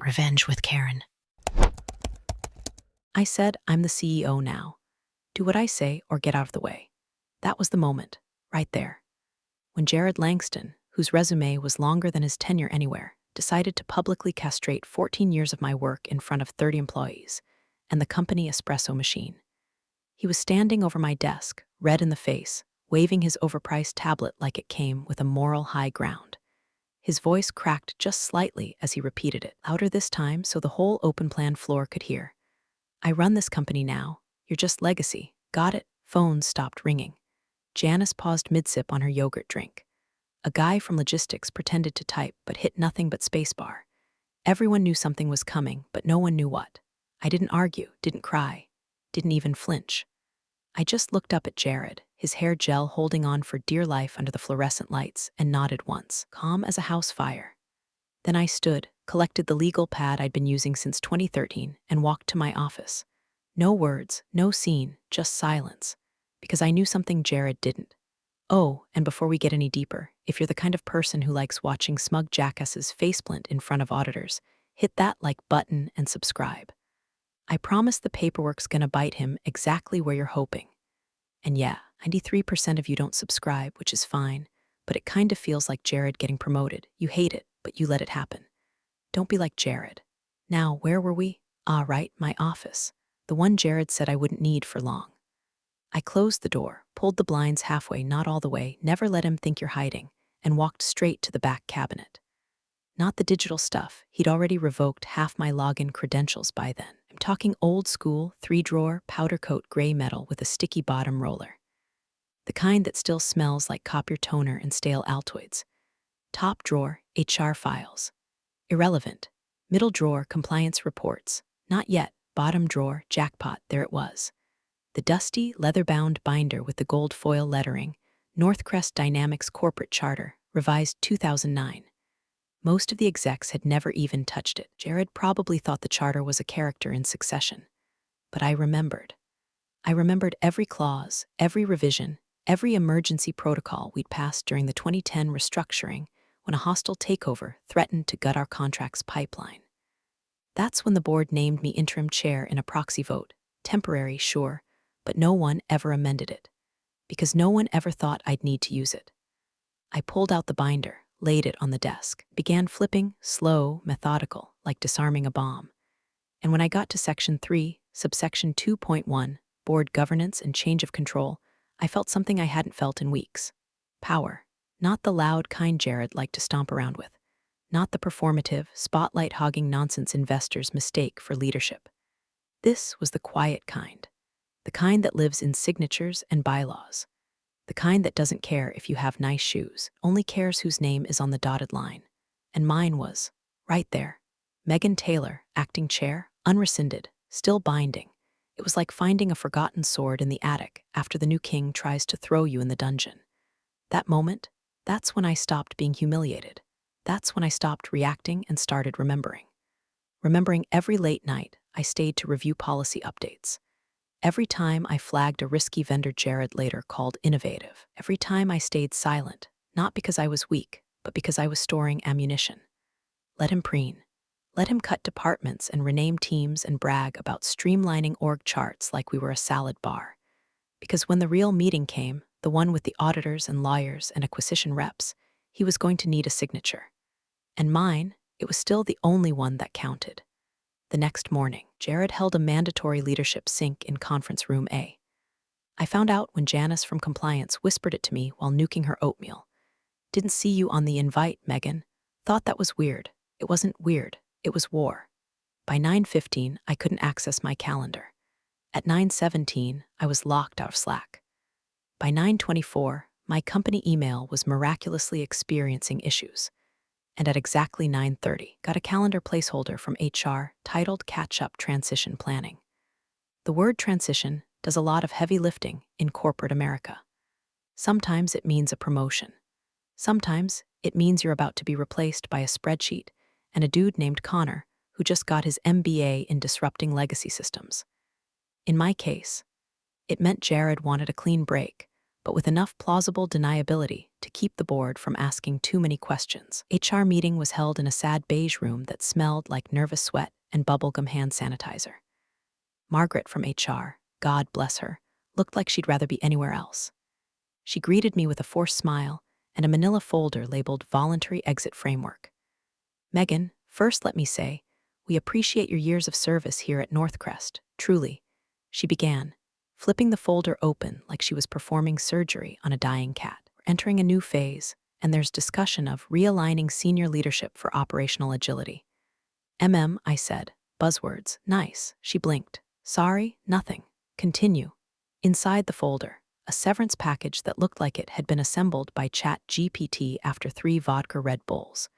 Revenge with Karen. I said, I'm the CEO now. Do what I say or get out of the way. That was the moment, right there, when Jared Langston, whose resume was longer than his tenure anywhere, decided to publicly castrate 14 years of my work in front of 30 employees and the company espresso machine. He was standing over my desk, red in the face, waving his overpriced tablet like it came with a moral high ground. His voice cracked just slightly as he repeated it, louder this time so the whole open plan floor could hear. I run this company now. You're just legacy. Got it? Phone stopped ringing. Janice paused mid-sip on her yogurt drink. A guy from logistics pretended to type but hit nothing but spacebar. Everyone knew something was coming, but no one knew what. I didn't argue, didn't cry, didn't even flinch. I just looked up at Jared, his hair gel holding on for dear life under the fluorescent lights, and nodded once, calm as a house fire. Then I stood, collected the legal pad I'd been using since 2013, and walked to my office. No words, no scene, just silence. Because I knew something Jared didn't. Oh, and before we get any deeper, if you're the kind of person who likes watching smug jackasses faceplant in front of auditors, hit that like button and subscribe. I promise the paperwork's gonna bite him exactly where you're hoping. And yeah, 93% of you don't subscribe, which is fine, but it kinda feels like Jared getting promoted. You hate it, but you let it happen. Don't be like Jared. Now, where were we? Ah, right, my office. The one Jared said I wouldn't need for long. I closed the door, pulled the blinds halfway, not all the way, never let him think you're hiding, and walked straight to the back cabinet. Not the digital stuff. He'd already revoked half my login credentials by then. I'm talking old school, 3-drawer, powder coat gray metal with a sticky bottom roller. The kind that still smells like copier toner and stale Altoids. Top drawer, HR files. Irrelevant. Middle drawer, compliance reports. Not yet. Bottom drawer, jackpot, there it was. The dusty, leather-bound binder with the gold foil lettering, Northcrest Dynamics Corporate Charter, revised 2009. Most of the execs had never even touched it. Jared probably thought the charter was a character in Succession. But I remembered. I remembered every clause, every revision, every emergency protocol we'd passed during the 2010 restructuring when a hostile takeover threatened to gut our contract's pipeline. That's when the board named me interim chair in a proxy vote. Temporary, sure, but no one ever amended it. Because no one ever thought I'd need to use it. I pulled out the binder, laid it on the desk, began flipping, slow, methodical, like disarming a bomb. And when I got to Section 3, Subsection 2.1, Board Governance and Change of Control, I felt something I hadn't felt in weeks. Power. Not the loud, kind Jared liked to stomp around with. Not the performative, spotlight-hogging nonsense investors mistake for leadership. This was the quiet kind. The kind that lives in signatures and bylaws. The kind that doesn't care if you have nice shoes, only cares whose name is on the dotted line. And mine was, right there. Megan Taylor, acting chair, unrescinded, still binding. It was like finding a forgotten sword in the attic after the new king tries to throw you in the dungeon. That moment, that's when I stopped being humiliated. That's when I stopped reacting and started remembering. Remembering every late night I stayed to review policy updates. Every time I flagged a risky vendor Jared later called innovative. Every time I stayed silent, not because I was weak, but because I was storing ammunition. Let him preen. Let him cut departments and rename teams and brag about streamlining org charts like we were a salad bar. Because when the real meeting came, the one with the auditors and lawyers and acquisition reps, he was going to need a signature. And mine, it was still the only one that counted. The next morning, Jared held a mandatory leadership sync in conference room A. I found out when Janice from compliance whispered it to me while nuking her oatmeal. Didn't see you on the invite, Megan. Thought that was weird. It wasn't weird. It was war. By 9:15, I couldn't access my calendar. At 9:17, I was locked out of Slack. By 9:24, my company email was miraculously experiencing issues. And at exactly 9:30, got a calendar placeholder from HR titled Catch-Up Transition Planning. The word transition does a lot of heavy lifting in corporate America. Sometimes it means a promotion. Sometimes it means you're about to be replaced by a spreadsheet and a dude named Connor who just got his MBA in disrupting legacy systems. In my case, it meant Jared wanted a clean break, but with enough plausible deniability to keep the board from asking too many questions. HR meeting was held in a sad beige room that smelled like nervous sweat and bubblegum hand sanitizer. Margaret from HR, God bless her, looked like she'd rather be anywhere else. She greeted me with a forced smile and a manila folder labeled Voluntary Exit Framework. Megan, first let me say, we appreciate your years of service here at Northcrest, truly, she began, flipping the folder open like she was performing surgery on a dying cat. We're entering a new phase, and there's discussion of realigning senior leadership for operational agility. I said. Buzzwords. Nice. She blinked. Sorry, nothing. Continue. Inside the folder, a severance package that looked like it had been assembled by ChatGPT after 3 vodka Red Bulls.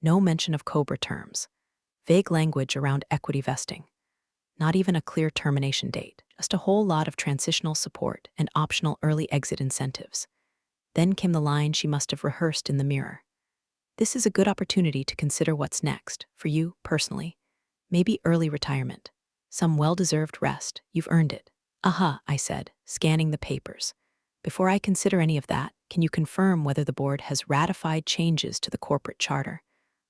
No mention of COBRA terms. Vague language around equity vesting. Not even a clear termination date. Just a whole lot of transitional support and optional early exit incentives. Then came the line she must have rehearsed in the mirror. This is a good opportunity to consider what's next, for you, personally. Maybe early retirement. Some well-deserved rest. You've earned it. I said, scanning the papers. Before I consider any of that, can you confirm whether the board has ratified changes to the corporate charter?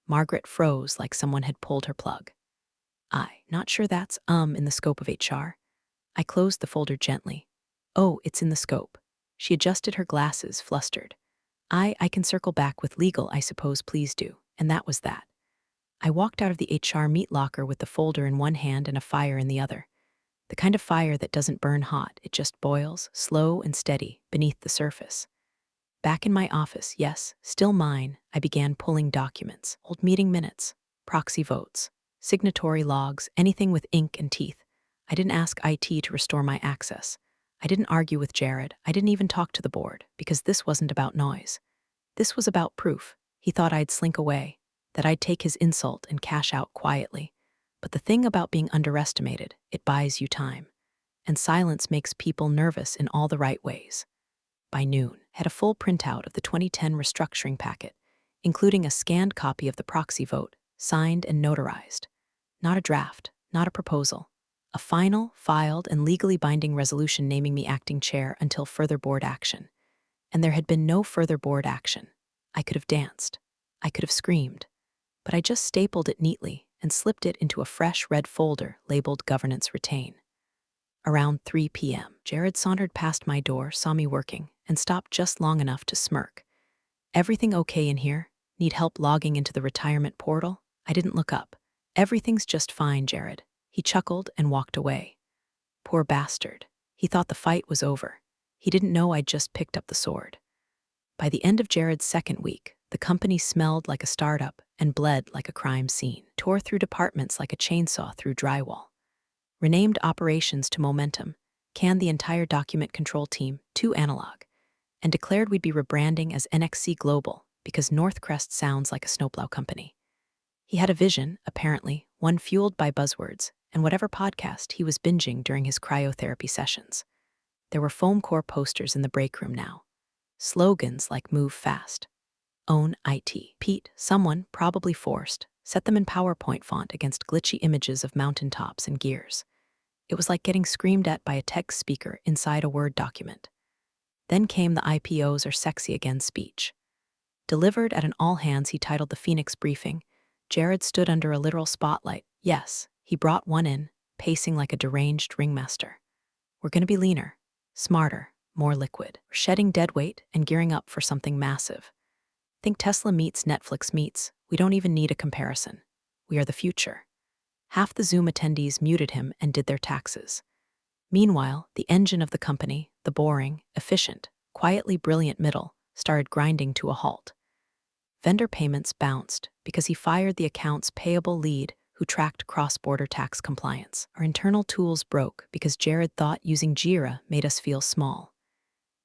Margaret froze like someone had pulled her plug. Not sure that's in the scope of HR. I closed the folder gently. Oh, it's in the scope. She adjusted her glasses, flustered. I can circle back with legal, I suppose, please do. And that was that. I walked out of the HR meat locker with the folder in one hand and a fire in the other. The kind of fire that doesn't burn hot, it just boils, slow and steady, beneath the surface. Back in my office, yes, still mine, I began pulling documents, old meeting minutes, proxy votes, signatory logs, anything with ink and teeth. I didn't ask IT to restore my access. I didn't argue with Jared. I didn't even talk to the board, because this wasn't about noise. This was about proof. He thought I'd slink away, that I'd take his insult and cash out quietly. But the thing about being underestimated, it buys you time. And silence makes people nervous in all the right ways. By noon, I had a full printout of the 2010 restructuring packet, including a scanned copy of the proxy vote, signed and notarized. Not a draft, not a proposal. A final, filed, and legally binding resolution naming me acting chair until further board action. And there had been no further board action. I could have danced. I could have screamed. But I just stapled it neatly and slipped it into a fresh red folder labeled Governance Retain. Around 3 p.m., Jared sauntered past my door, saw me working, and stopped just long enough to smirk. Everything okay in here? Need help logging into the retirement portal? I didn't look up. Everything's just fine, Jared. He chuckled and walked away. Poor bastard. He thought the fight was over. He didn't know I'd just picked up the sword. By the end of Jared's second week, the company smelled like a startup and bled like a crime scene, tore through departments like a chainsaw through drywall. Renamed operations to Momentum, canned the entire document control team to Analog, and declared we'd be rebranding as NXC Global because Northcrest sounds like a snowplow company. He had a vision, apparently, one fueled by buzzwords and whatever podcast he was binging during his cryotherapy sessions. There were foam core posters in the break room now. Slogans like Move Fast, Own IT. Pete, someone, probably forced, set them in PowerPoint font against glitchy images of mountaintops and gears. It was like getting screamed at by a text speaker inside a Word document. Then came the IPOs are sexy again speech. Delivered at an all-hands he titled the Phoenix Briefing, Jared stood under a literal spotlight. Yes, he brought one in, pacing like a deranged ringmaster. We're going to be leaner, smarter, more liquid. We're shedding dead weight and gearing up for something massive. Think Tesla meets Netflix meets. We don't even need a comparison. We are the future. Half the Zoom attendees muted him and did their taxes. Meanwhile, the engine of the company, the boring, efficient, quietly brilliant middle, started grinding to a halt. Vendor payments bounced because he fired the accounts payable lead who tracked cross-border tax compliance. Our internal tools broke because Jared thought using Jira made us feel small.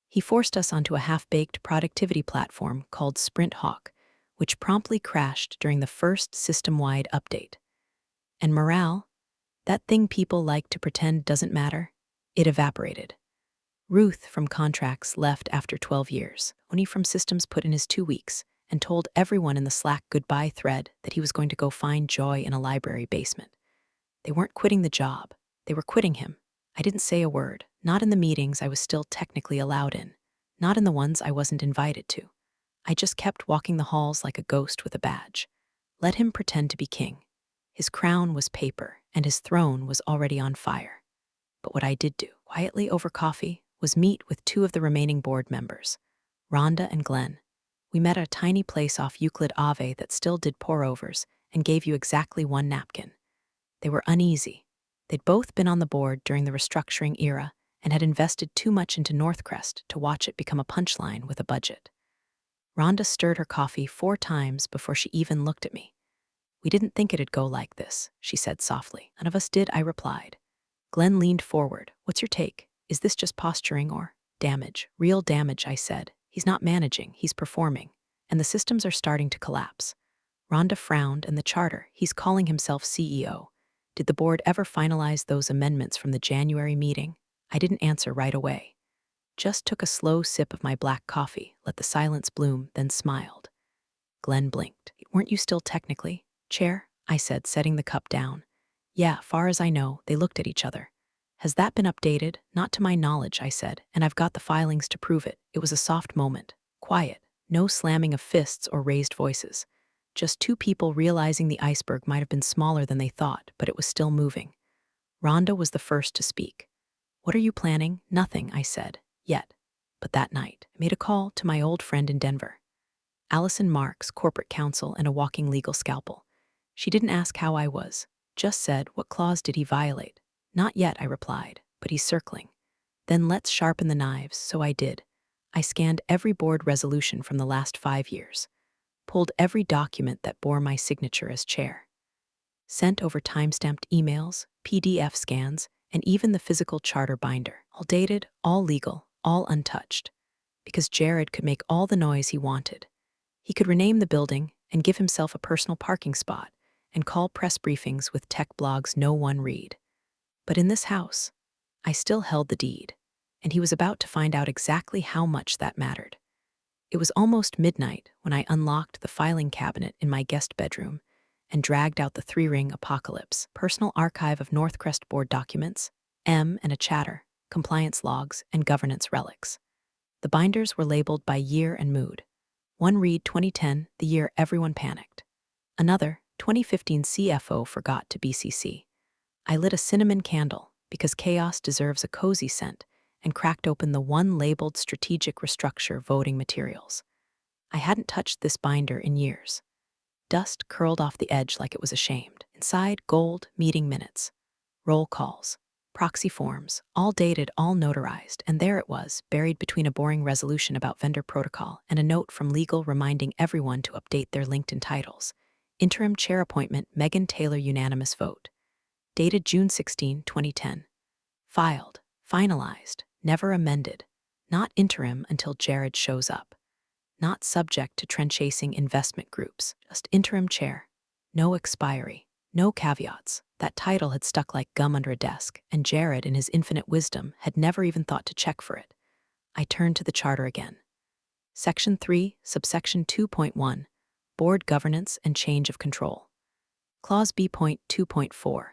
He forced us onto a half-baked productivity platform called Sprint Hawk, which promptly crashed during the first system-wide update. And morale? That thing people like to pretend doesn't matter? It evaporated. Ruth from contracts left after 12 years. Oni from systems put in his 2 weeks and told everyone in the Slack goodbye thread that he was going to go find joy in a library basement. They weren't quitting the job. They were quitting him. I didn't say a word, not in the meetings I was still technically allowed in. not in the ones I wasn't invited to. I just kept walking the halls like a ghost with a badge. Let him pretend to be king. His crown was paper, and his throne was already on fire. But what I did do, quietly over coffee, was meet with two of the remaining board members, Rhonda and Glenn. We met at a tiny place off Euclid Ave that still did pour-overs and gave you exactly one napkin. They were uneasy. They'd both been on the board during the restructuring era and had invested too much into Northcrest to watch it become a punchline with a budget. Rhonda stirred her coffee 4 times before she even looked at me. "We didn't think it'd go like this," she said softly. "None of us did," I replied. Glenn leaned forward. "What's your take? Is this just posturing or damage?" "Real damage," I said. "He's not managing, he's performing. And the systems are starting to collapse." Rhonda frowned, and the charter, he's calling himself CEO. Did the board ever finalize those amendments from the January meeting? I didn't answer right away. Just took a slow sip of my black coffee, let the silence bloom, then smiled. Glenn blinked. "Weren't you still technically chair?" I said, setting the cup down. "Yeah, far as I know." They looked at each other. "Has that been updated?" "Not to my knowledge," I said, "and I've got the filings to prove it." It was a soft moment. Quiet. No slamming of fists or raised voices. Just two people realizing the iceberg might have been smaller than they thought, but it was still moving. Rhonda was the first to speak. "What are you planning?" "Nothing," I said. "Yet." But that night, I made a call to my old friend in Denver, Allison Marks, corporate counsel and a walking legal scalpel. She didn't ask how I was, just said, "What clause did he violate?" "Not yet," I replied, "but he's circling." "Then let's sharpen the knives." So I did. I scanned every board resolution from the last 5 years, pulled every document that bore my signature as chair, sent over time-stamped emails, PDF scans, and even the physical charter binder, all dated, all legal, all untouched. Because Jared could make all the noise he wanted. He could rename the building and give himself a personal parking spot and call press briefings with tech blogs no one read. But in this house, I still held the deed, and he was about to find out exactly how much that mattered. It was almost midnight when I unlocked the filing cabinet in my guest bedroom and dragged out the 3-ring Apocalypse, personal archive of Northcrest board documents, and a chatter, compliance logs, and governance relics. The binders were labeled by year and mood. One read 2010, the year everyone panicked. Another, 2015 CFO forgot to BCC. I lit a cinnamon candle, because chaos deserves a cozy scent, and cracked open the one labeled Strategic Restructure voting materials. I hadn't touched this binder in years. Dust curled off the edge like it was ashamed. Inside, gold, meeting minutes, roll calls, proxy forms, all dated, all notarized, and there it was, buried between a boring resolution about vendor protocol and a note from legal reminding everyone to update their LinkedIn titles. Interim chair appointment, Megan Taylor unanimous vote. Dated June 16, 2010. Filed, finalized, never amended. Not interim until Jared shows up. Not subject to trend-chasing investment groups, just interim chair. No expiry, no caveats. That title had stuck like gum under a desk, and Jared, in his infinite wisdom, had never even thought to check for it. I turned to the charter again. Section 3, subsection 2.1, Board Governance and Change of Control. Clause B.2.4.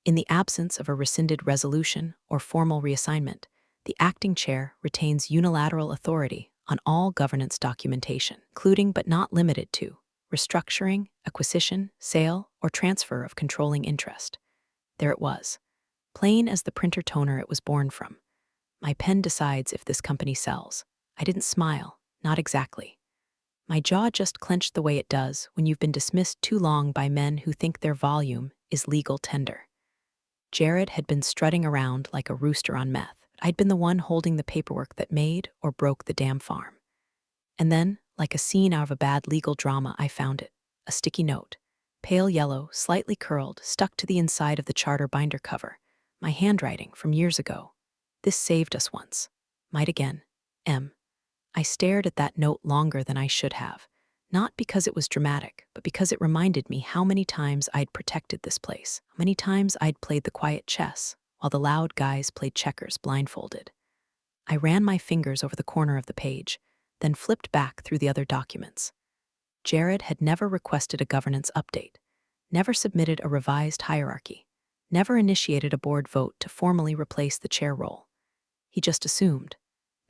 In the absence of a rescinded resolution or formal reassignment, the acting chair retains unilateral authority on all governance documentation, including but not limited to restructuring, acquisition, sale, or transfer of controlling interest. There it was, plain as the printer toner it was born from. My pen decides if this company sells. I didn't smile, not exactly. My jaw just clenched the way it does when you've been dismissed too long by men who think their volume is legal tender. Jared had been strutting around like a rooster on meth. I'd been the one holding the paperwork that made or broke the damn farm. And then, like a scene out of a bad legal drama, I found it. A sticky note. Pale yellow, slightly curled, stuck to the inside of the charter binder cover. My handwriting from years ago. "This saved us once. Might again. M." I stared at that note longer than I should have. Not because it was dramatic, but because it reminded me how many times I'd protected this place. How many times I'd played the quiet chess, while the loud guys played checkers blindfolded. I ran my fingers over the corner of the page, then flipped back through the other documents. Jared had never requested a governance update, never submitted a revised hierarchy, never initiated a board vote to formally replace the chair role. He just assumed,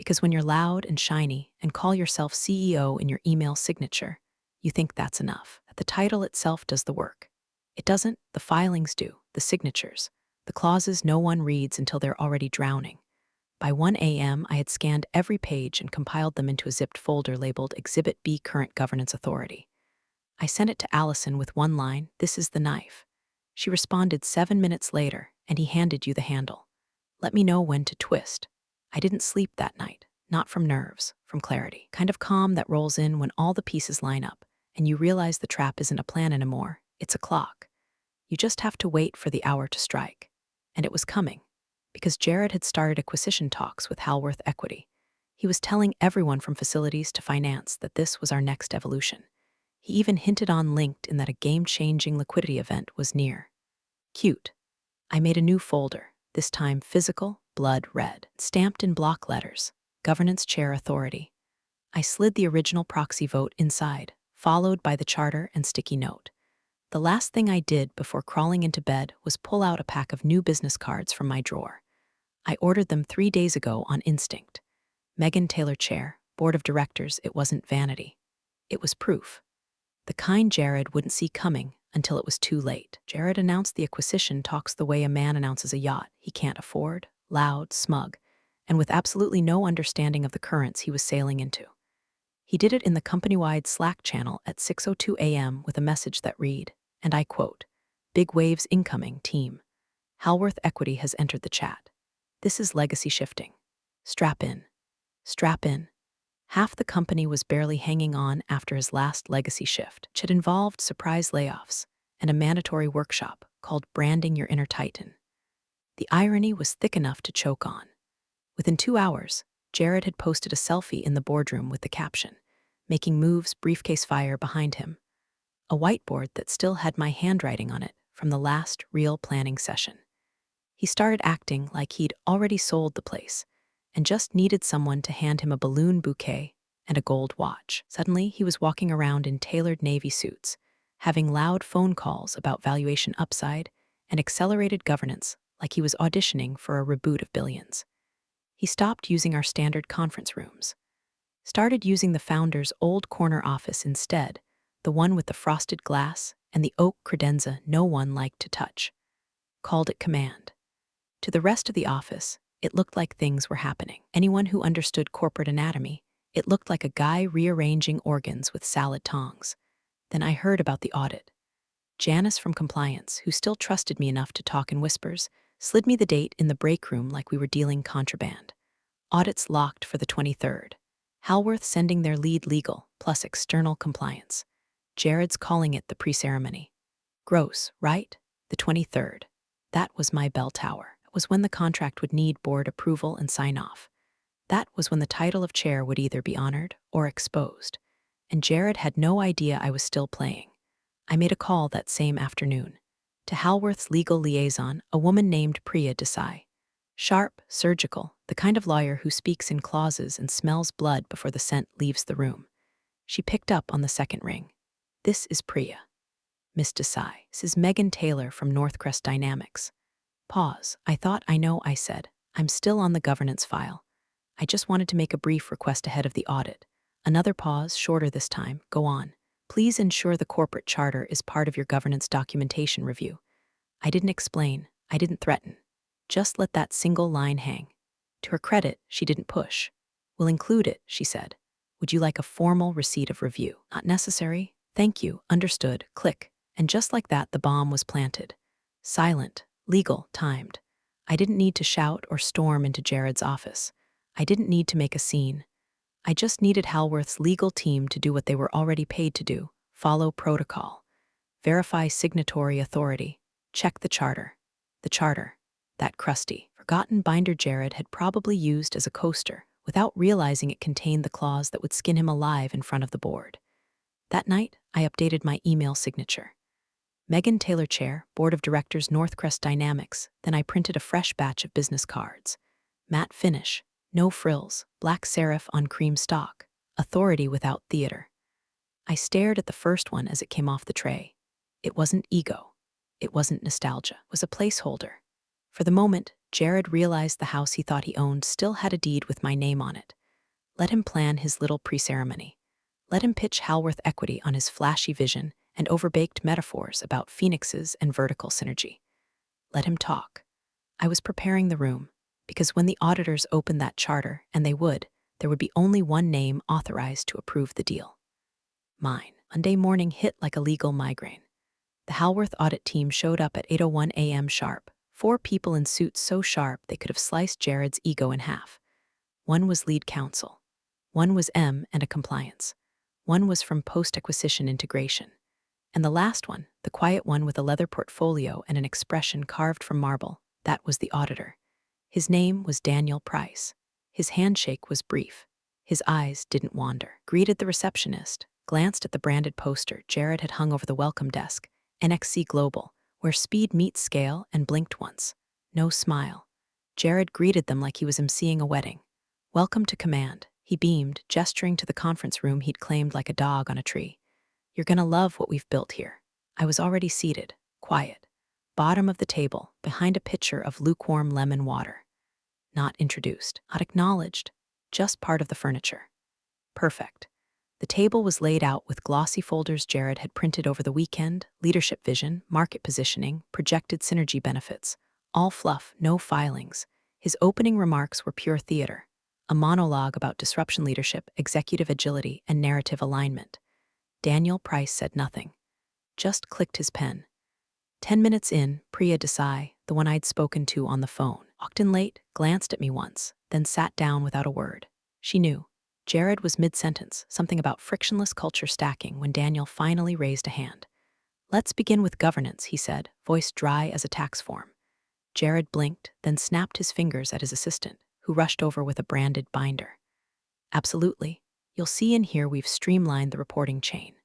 Because when you're loud and shiny and call yourself CEO in your email signature, you think that's enough, that the title itself does the work. It doesn't, the filings do, the signatures, the clauses no one reads until they're already drowning. By 1 a.m., I had scanned every page and compiled them into a zipped folder labeled Exhibit B Current Governance Authority. I sent it to Allison with one line, "This is the knife." She responded 7 minutes later, and he handed you the handle. Let me know when to twist. I didn't sleep that night, not from nerves, from clarity. Kind of calm that rolls in when all the pieces line up, and you realize the trap isn't a plan anymore, it's a clock. You just have to wait for the hour to strike. And it was coming, because Jared had started acquisition talks with Halworth Equity. He was telling everyone from facilities to finance that this was our next evolution. He even hinted on LinkedIn that a game-changing liquidity event was near. Cute. I made a new folder, this time physical, blood red, stamped in block letters, Governance Chair Authority. I slid the original proxy vote inside, followed by the charter and sticky note. The last thing I did before crawling into bed was pull out a pack of new business cards from my drawer. I ordered them 3 days ago on instinct. Megan Taylor Chair, Board of Directors. It wasn't vanity. It was proof. The kind Jared wouldn't see coming until it was too late. Jared announced the acquisition talks the way a man announces a yacht he can't afford, loud, smug, and with absolutely no understanding of the currents he was sailing into. He did it in the company-wide Slack channel at 6:02 a.m. with a message that read, and I quote, "Big waves incoming, team. Halworth Equity has entered the chat. This is legacy shifting. Strap in. Strap in." Half the company was barely hanging on after his last legacy shift, which had involved surprise layoffs and a mandatory workshop called Branding Your Inner Titan. The irony was thick enough to choke on. Within 2 hours, Jared had posted a selfie in the boardroom with the caption, "Making moves, briefcase fire" behind him. A whiteboard that still had my handwriting on it from the last real planning session. He started acting like he'd already sold the place and just needed someone to hand him a balloon bouquet and a gold watch. Suddenly, he was walking around in tailored navy suits, having loud phone calls about valuation upside and accelerated governance like he was auditioning for a reboot of Billions. He stopped using our standard conference rooms, started using the founder's old corner office instead, the one with the frosted glass and the oak credenza no one liked to touch. Called it command. To the rest of the office, it looked like things were happening. Anyone who understood corporate anatomy, it looked like a guy rearranging organs with salad tongs. Then I heard about the audit. Janice from compliance, who still trusted me enough to talk in whispers, slid me the date in the break room like we were dealing contraband. Audits locked for the 23rd. Halworth sending their lead legal, plus external compliance. Jared's calling it the pre-ceremony. Gross, right? The 23rd. That was my bell tower. It was when the contract would need board approval and sign-off. That was when the title of chair would either be honored or exposed. And Jared had no idea I was still playing. I made a call that same afternoon. To Halworth's legal liaison, a woman named Priya Desai. Sharp, surgical, the kind of lawyer who speaks in clauses and smells blood before the scent leaves the room. She picked up on the second ring. "This is Priya." "Miss Desai, this is Megan Taylor from Northcrest Dynamics." Pause. "I thought I know," I said. "I'm still on the governance file. I just wanted to make a brief request ahead of the audit." Another pause, shorter this time. "Go on. Please ensure the corporate charter is part of your governance documentation review." I didn't explain. I didn't threaten. Just let that single line hang. To her credit, she didn't push. "We'll include it," she said. "Would you like a formal receipt of review?" "Not necessary." "Thank you. Understood." Click. And just like that, the bomb was planted. Silent, legal, timed. I didn't need to shout or storm into Jared's office. I didn't need to make a scene. I just needed Halworth's legal team to do what they were already paid to do: follow protocol, verify signatory authority, check the charter. The charter, that crusty, forgotten binder Jared had probably used as a coaster without realizing it contained the clause that would skin him alive in front of the board. That night, I updated my email signature. Megan Taylor Chair, Board of Directors, Northcrest Dynamics. Then I printed a fresh batch of business cards. Matte finish, no frills, black serif on cream stock, authority without theater. I stared at the first one as it came off the tray. It wasn't ego. It wasn't nostalgia. It was a placeholder. For the moment, Jared realized the house he thought he owned still had a deed with my name on it. Let him plan his little pre-ceremony. Let him pitch Halworth equity on his flashy vision and overbaked metaphors about phoenixes and vertical synergy. Let him talk. I was preparing the room, because when the auditors opened that charter, and they would, there would be only one name authorized to approve the deal. Mine. Monday morning hit like a legal migraine. The Halworth audit team showed up at 8:01 a.m. sharp, 4 people in suits so sharp they could have sliced Jared's ego in half. One was lead counsel. One was M and a compliance. One was from post-acquisition integration. And the last one, the quiet one with a leather portfolio and an expression carved from marble, that was the auditor. His name was Daniel Price. His handshake was brief. His eyes didn't wander. Greeted the receptionist, glanced at the branded poster Jared had hung over the welcome desk, NXC Global, where speed meets scale, and blinked once. No smile. Jared greeted them like he was emceeing a wedding. Welcome to command, he beamed, gesturing to the conference room he'd claimed like a dog on a tree. You're gonna love what we've built here. I was already seated, quiet. Bottom of the table, behind a pitcher of lukewarm lemon water. Not introduced, not acknowledged, just part of the furniture. Perfect. The table was laid out with glossy folders Jared had printed over the weekend, leadership vision, market positioning, projected synergy benefits. All fluff, no filings. His opening remarks were pure theater. A monologue about disruption leadership, executive agility, and narrative alignment. Daniel Price said nothing. Just clicked his pen. 10 minutes in, Priya Desai, the one I'd spoken to on the phone, walked in late, glanced at me once, then sat down without a word. She knew. Jared was mid-sentence, something about frictionless culture stacking, when Daniel finally raised a hand. Let's begin with governance, he said, voice dry as a tax form. Jared blinked, then snapped his fingers at his assistant, who rushed over with a branded binder. Absolutely. You'll see in here we've streamlined the reporting chain.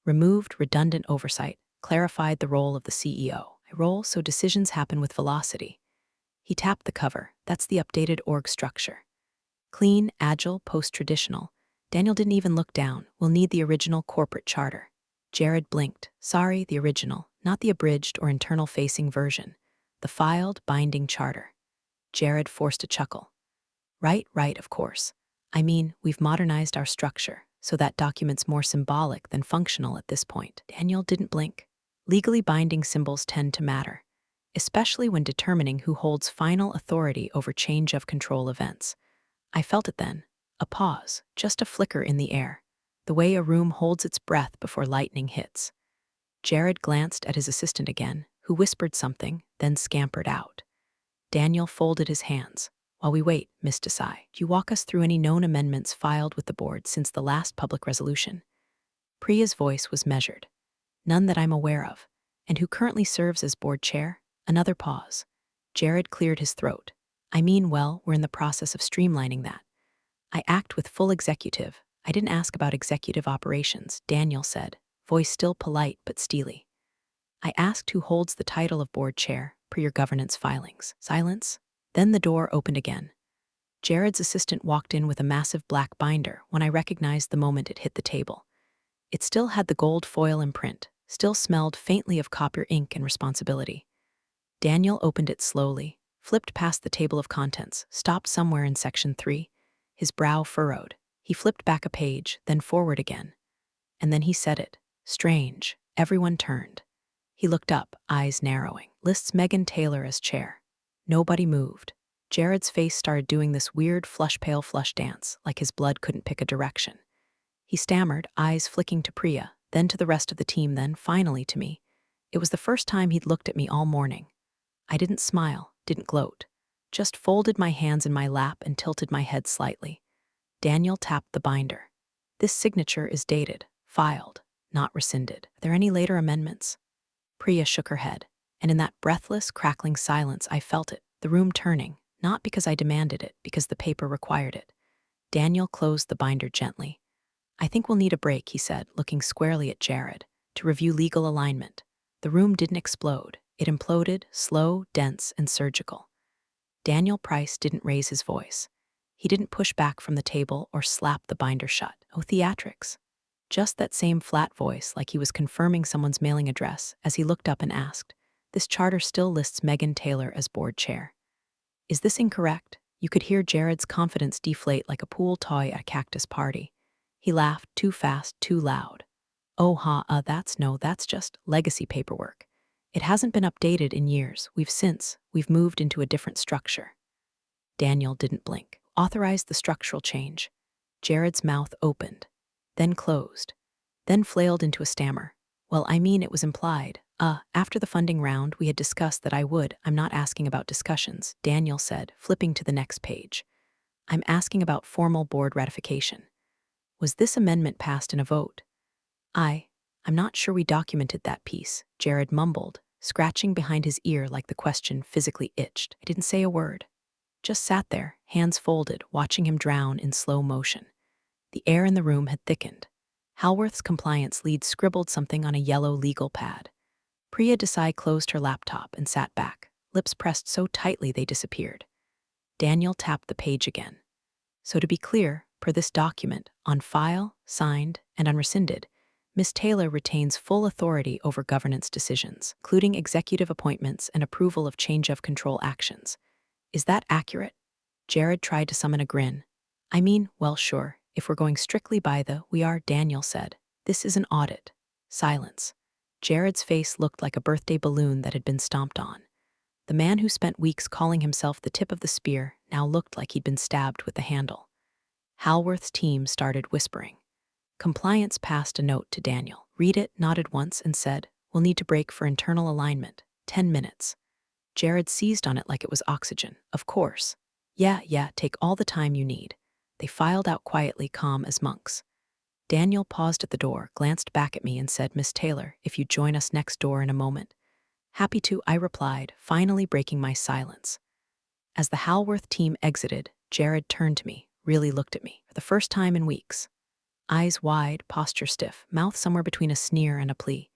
Removed redundant oversight, clarified the role of the CEO. A role so decisions happen with velocity. He tapped the cover. That's the updated org structure. Clean, agile, post-traditional. Daniel didn't even look down. We'll need the original corporate charter. Jared blinked. Sorry, the original, not the abridged or internal-facing version. The filed, binding charter. Jared forced a chuckle. Right, of course. I mean, we've modernized our structure, so that document's more symbolic than functional at this point. Daniel didn't blink. Legally binding symbols tend to matter, especially when determining who holds final authority over change of control events. I felt it then. A pause, just a flicker in the air, the way a room holds its breath before lightning hits. Jared glanced at his assistant again, who whispered something, then scampered out. Daniel folded his hands. While we wait, Miss Desai, do you walk us through any known amendments filed with the board since the last public resolution? Priya's voice was measured. None that I'm aware of. And who currently serves as board chair? Another pause. Jared cleared his throat. I mean, well, we're in the process of streamlining that. I act with full executive. I didn't ask about executive operations, Daniel said, voice still polite but steely. I asked who holds the title of board chair per your governance filings. Silence. Then the door opened again. Jared's assistant walked in with a massive black binder when I recognized the moment it hit the table. It still had the gold foil imprint, still smelled faintly of copper ink and responsibility. Daniel opened it slowly, flipped past the table of contents, stopped somewhere in section 3. His brow furrowed. He flipped back a page, then forward again. And then he said it. Strange. Everyone turned. He looked up, eyes narrowing. Lists Megan Taylor as chair. Nobody moved. Jared's face started doing this weird flush-pale flush dance, like his blood couldn't pick a direction. He stammered, eyes flicking to Priya, then to the rest of the team, then finally to me. It was the first time he'd looked at me all morning. I didn't smile, didn't gloat. Just folded my hands in my lap and tilted my head slightly. Daniel tapped the binder. This signature is dated, filed, not rescinded. Are there any later amendments? Priya shook her head, and in that breathless, crackling silence I felt it, the room turning, not because I demanded it, because the paper required it. Daniel closed the binder gently. I think we'll need a break, he said, looking squarely at Jared, to review legal alignment. The room didn't explode. It imploded, slow, dense, and surgical. Daniel Price didn't raise his voice. He didn't push back from the table or slap the binder shut. No theatrics. Just that same flat voice, like he was confirming someone's mailing address, as he looked up and asked, This charter still lists Megan Taylor as board chair. Is this incorrect? You could hear Jared's confidence deflate like a pool toy at a cactus party. He laughed too fast, too loud. That's just legacy paperwork. It hasn't been updated in years. We've moved into a different structure. Daniel didn't blink. Authorized the structural change. Jared's mouth opened, then closed, then flailed into a stammer. Well, I mean, it was implied. After the funding round, we had discussed that I would. I'm not asking about discussions, Daniel said, flipping to the next page. I'm asking about formal board ratification. Was this amendment passed in a vote? I'm not sure we documented that piece, Jared mumbled, scratching behind his ear like the question physically itched. I didn't say a word. Just sat there, hands folded, watching him drown in slow motion. The air in the room had thickened. Halworth's compliance lead scribbled something on a yellow legal pad. Priya Desai closed her laptop and sat back, lips pressed so tightly they disappeared. Daniel tapped the page again. So to be clear, per this document, on file, signed, and unrescinded, Ms. Taylor retains full authority over governance decisions, including executive appointments and approval of change of control actions. Is that accurate? Jared tried to summon a grin. I mean, well, sure, if we're going strictly by we are, Daniel said. This is an audit. Silence. Jared's face looked like a birthday balloon that had been stomped on. The man who spent weeks calling himself the tip of the spear now looked like he'd been stabbed with the handle. Halworth's team started whispering. Compliance passed a note to Daniel. Read it, nodded once, and said, We'll need to break for internal alignment. 10 minutes. Jared seized on it like it was oxygen. Of course. Yeah, take all the time you need. They filed out quietly, calm as monks. Daniel paused at the door, glanced back at me, and said, Miss Taylor, if you'd join us next door in a moment. Happy to, I replied, finally breaking my silence. As the Halworth team exited, Jared turned to me, really looked at me, for the first time in weeks. Eyes wide, posture stiff, mouth somewhere between a sneer and a plea.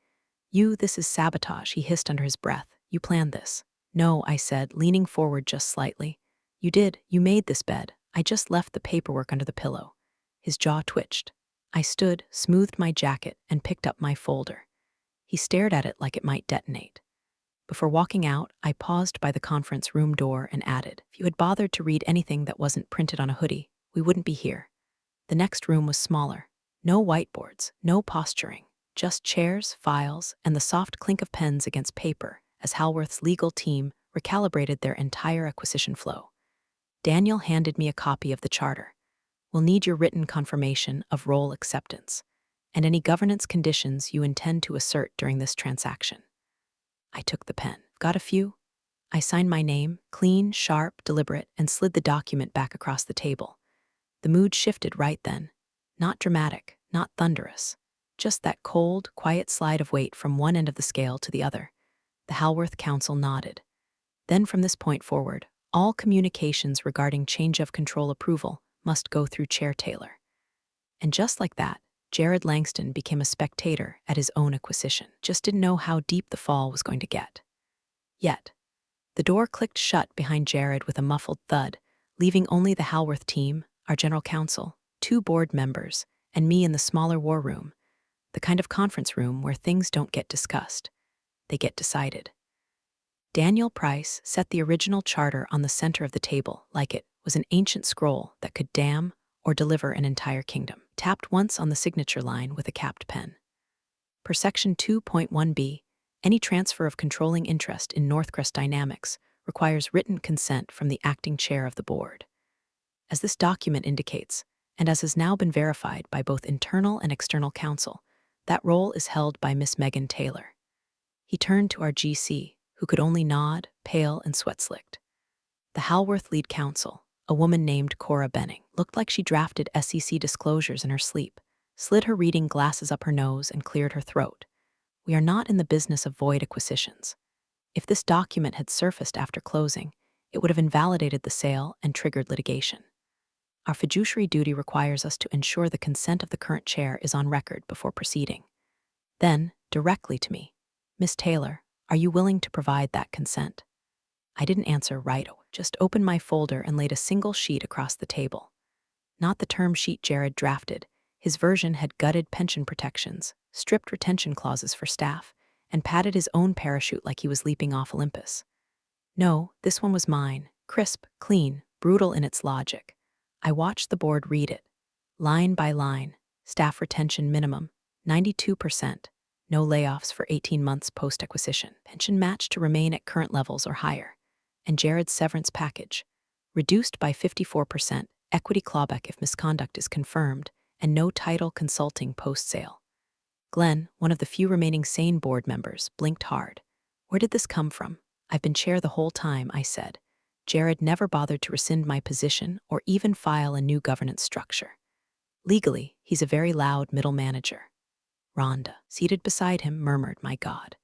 This is sabotage, he hissed under his breath. You planned this. No, I said, leaning forward just slightly. You did. You made this bed. I just left the paperwork under the pillow. His jaw twitched. I stood, smoothed my jacket, and picked up my folder. He stared at it like it might detonate. Before walking out, I paused by the conference room door and added, if you had bothered to read anything that wasn't printed on a hoodie, we wouldn't be here. The next room was smaller. No whiteboards, no posturing, just chairs, files, and the soft clink of pens against paper as Halworth's legal team recalibrated their entire acquisition flow. Daniel handed me a copy of the charter. We'll need your written confirmation of role acceptance and any governance conditions you intend to assert during this transaction. I took the pen. Got a few? I signed my name, clean, sharp, deliberate, and slid the document back across the table. The mood shifted right then. Not dramatic, not thunderous. Just that cold, quiet slide of weight from one end of the scale to the other. The Halworth Council nodded. Then from this point forward, all communications regarding change of control approval must go through Chair Taylor. And just like that, Jared Langston became a spectator at his own acquisition. Just didn't know how deep the fall was going to get. Yet, the door clicked shut behind Jared with a muffled thud, leaving only the Halworth team, our general counsel, 2 board members, and me in the smaller war room, the kind of conference room where things don't get discussed. They get decided. Daniel Price set the original charter on the center of the table like it was an ancient scroll that could damn or deliver an entire kingdom. Tapped once on the signature line with a capped pen. Per Section 2.1b, any transfer of controlling interest in Northcrest Dynamics requires written consent from the acting chair of the board. As this document indicates, and as has now been verified by both internal and external counsel, that role is held by Miss Megan Taylor. He turned to our GC, who could only nod, pale and sweat-slicked. The Halworth lead counsel, a woman named Cora Benning, looked like she drafted SEC disclosures in her sleep, slid her reading glasses up her nose and cleared her throat. We are not in the business of void acquisitions. If this document had surfaced after closing, it would have invalidated the sale and triggered litigation. Our fiduciary duty requires us to ensure the consent of the current chair is on record before proceeding. Then, directly to me, Miss Taylor, are you willing to provide that consent? I didn't answer right away, just opened my folder and laid a single sheet across the table. Not the term sheet Jared drafted. His version had gutted pension protections, stripped retention clauses for staff, and patted his own parachute like he was leaping off Olympus. No, this one was mine, crisp, clean, brutal in its logic. I watched the board read it. Line by line, staff retention minimum, 92%. No layoffs for 18 months post-acquisition. Pension match to remain at current levels or higher. And Jared's severance package, reduced by 54%, equity clawback if misconduct is confirmed, and no title consulting post-sale. Glenn, one of the few remaining sane board members, blinked hard. Where did this come from? I've been chair the whole time, I said. Jared never bothered to rescind my position or even file a new governance structure. Legally, he's a very loud middle manager. Rhonda, seated beside him, murmured, "My God."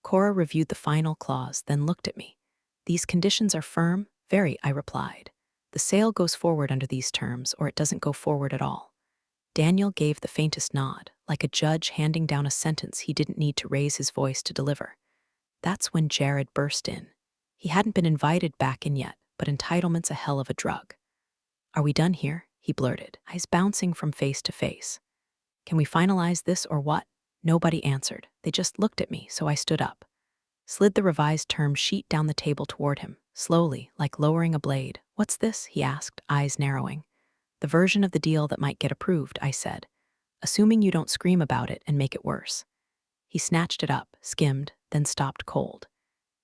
Cora reviewed the final clause, then looked at me. "These conditions are firm?" "Very," I replied. "The sale goes forward under these terms, or it doesn't go forward at all." Daniel gave the faintest nod, like a judge handing down a sentence he didn't need to raise his voice to deliver. That's when Jared burst in. He hadn't been invited back in yet, but entitlement's a hell of a drug. "Are we done here?" he blurted, eyes bouncing from face to face. "Can we finalize this or what?" Nobody answered. They just looked at me, so I stood up. Slid the revised term sheet down the table toward him, slowly, like lowering a blade. "What's this?" he asked, eyes narrowing. "The version of the deal that might get approved," I said, "assuming you don't scream about it and make it worse." He snatched it up, skimmed, then stopped cold.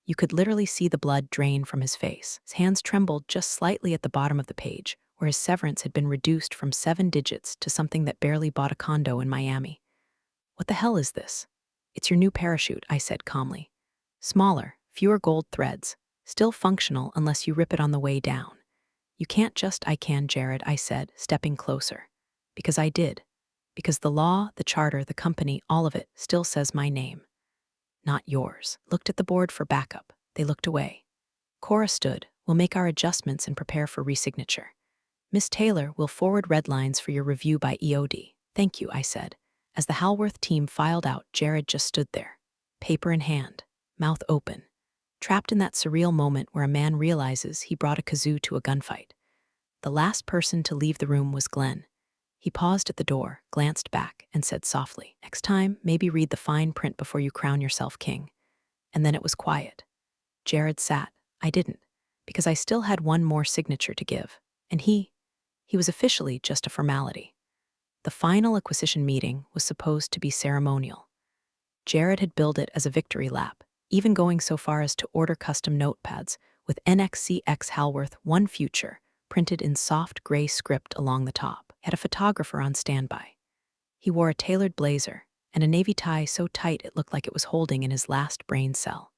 You could literally see the blood drain from his face. His hands trembled just slightly at the bottom of the page, where his severance had been reduced from 7 digits to something that barely bought a condo in Miami. "What the hell is this?" "It's your new parachute," I said calmly. "Smaller, fewer gold threads, still functional unless you rip it on the way down." "You can't just—" "I can, Jared," I said, stepping closer. "Because I did. Because the law, the charter, the company, all of it still says my name. Not yours." Looked at the board for backup. They looked away. Cora stood. "We'll make our adjustments and prepare for resignature. Miss Taylor will forward red lines for your review by EOD." "Thank you," I said. As the Halworth team filed out, Jared just stood there, paper in hand, mouth open, trapped in that surreal moment where a man realizes he brought a kazoo to a gunfight. The last person to leave the room was Glenn. He paused at the door, glanced back, and said softly, "Next time, maybe read the fine print before you crown yourself king." And then it was quiet. Jared sat. I didn't, because I still had one more signature to give. And he was officially just a formality. The final acquisition meeting was supposed to be ceremonial. Jared had billed it as a victory lap, even going so far as to order custom notepads with NXCX Halworth One Future printed in soft gray script along the top. He had a photographer on standby. He wore a tailored blazer and a navy tie so tight it looked like it was holding in his last brain cell.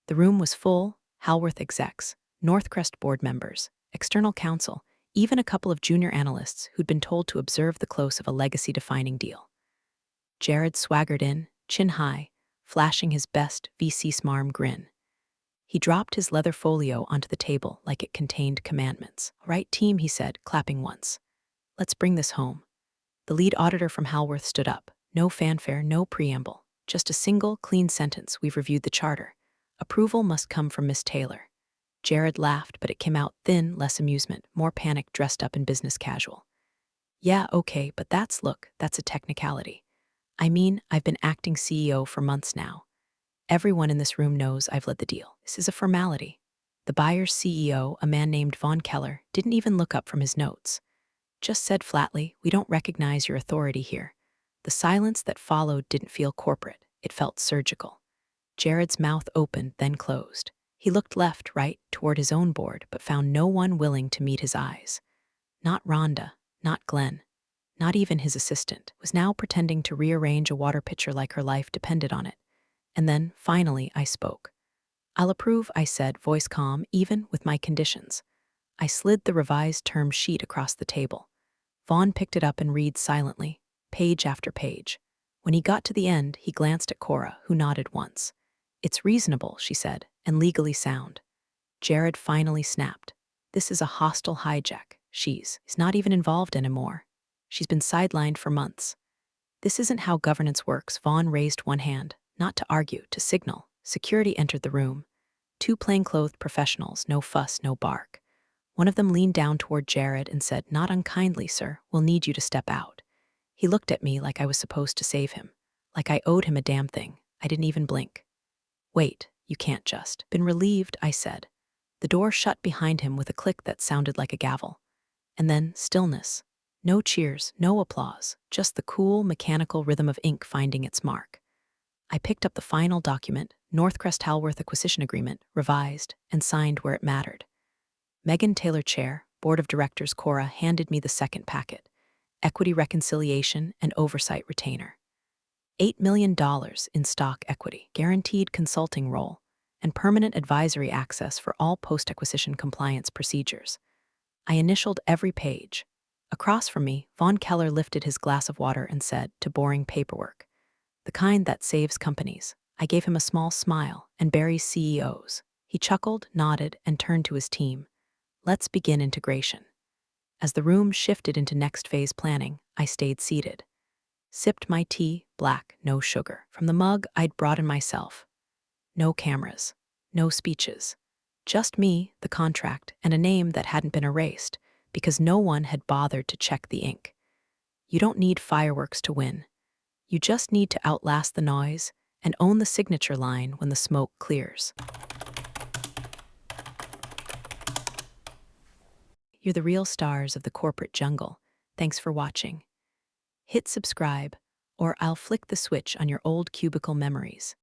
The room was full: Halworth execs, Northcrest board members, external counsel, even a couple of junior analysts who'd been told to observe the close of a legacy-defining deal. Jared swaggered in, chin high, flashing his best VC smarm grin. He dropped his leather folio onto the table like it contained commandments. "All right, team," he said, clapping once. "Let's bring this home." The lead auditor from Halworth stood up. No fanfare, no preamble. Just a single, clean sentence: "We've reviewed the charter. Approval must come from Miss Taylor." Jared laughed, but it came out thin, less amusement, more panic dressed up in business casual. "Yeah, okay, but that's a technicality. I mean, I've been acting CEO for months now. Everyone in this room knows I've led the deal. This is a formality." The buyer's CEO, a man named Von Keller, didn't even look up from his notes. Just said flatly, "We don't recognize your authority here." The silence that followed didn't feel corporate. It felt surgical. Jared's mouth opened, then closed. He looked left, right, toward his own board, but found no one willing to meet his eyes. Not Rhonda, not Glenn, not even his assistant, was now pretending to rearrange a water pitcher like her life depended on it. And then, finally, I spoke. "I'll approve," I said, voice calm, "even with my conditions." I slid the revised term sheet across the table. Vaughn picked it up and read silently, page after page. When he got to the end, he glanced at Cora, who nodded once. "It's reasonable," she said, "and legally sound." Jared finally snapped. "This is a hostile hijack. She's not even involved anymore. She's been sidelined for months." "This isn't how governance works." Vaughn raised one hand, not to argue, to signal. Security entered the room. 2 plainclothed professionals, no fuss, no bark. One of them leaned down toward Jared and said, "Not unkindly, sir, we'll need you to step out." He looked at me like I was supposed to save him, like I owed him a damn thing. I didn't even blink. Wait, you can't just. Been relieved, I said. The door shut behind him with a click that sounded like a gavel. And then stillness. No cheers, no applause, just the cool, mechanical rhythm of ink finding its mark. I picked up the final document, Northcrest Halworth Acquisition Agreement, revised and signed where it mattered. Megan Taylor Chair, Board of Directors Cora, handed me the second packet, Equity Reconciliation and Oversight Retainer. $8 million in stock equity, guaranteed consulting role, and permanent advisory access for all post-acquisition compliance procedures. I initialed every page. Across from me, Von Keller lifted his glass of water and said, to boring paperwork, the kind that saves companies. I gave him a small smile and Barry's CEOs. He chuckled, nodded, and turned to his team. Let's begin integration. As the room shifted into next phase planning, I stayed seated. Sipped my tea, black, no sugar. From the mug I'd brought in myself. No cameras, no speeches. Just me, the contract, and a name that hadn't been erased, because no one had bothered to check the ink. You don't need fireworks to win. You just need to outlast the noise and own the signature line when the smoke clears. You're the real stars of the corporate jungle. Thanks for watching. Hit subscribe, or I'll flick the switch on your old cubicle memories.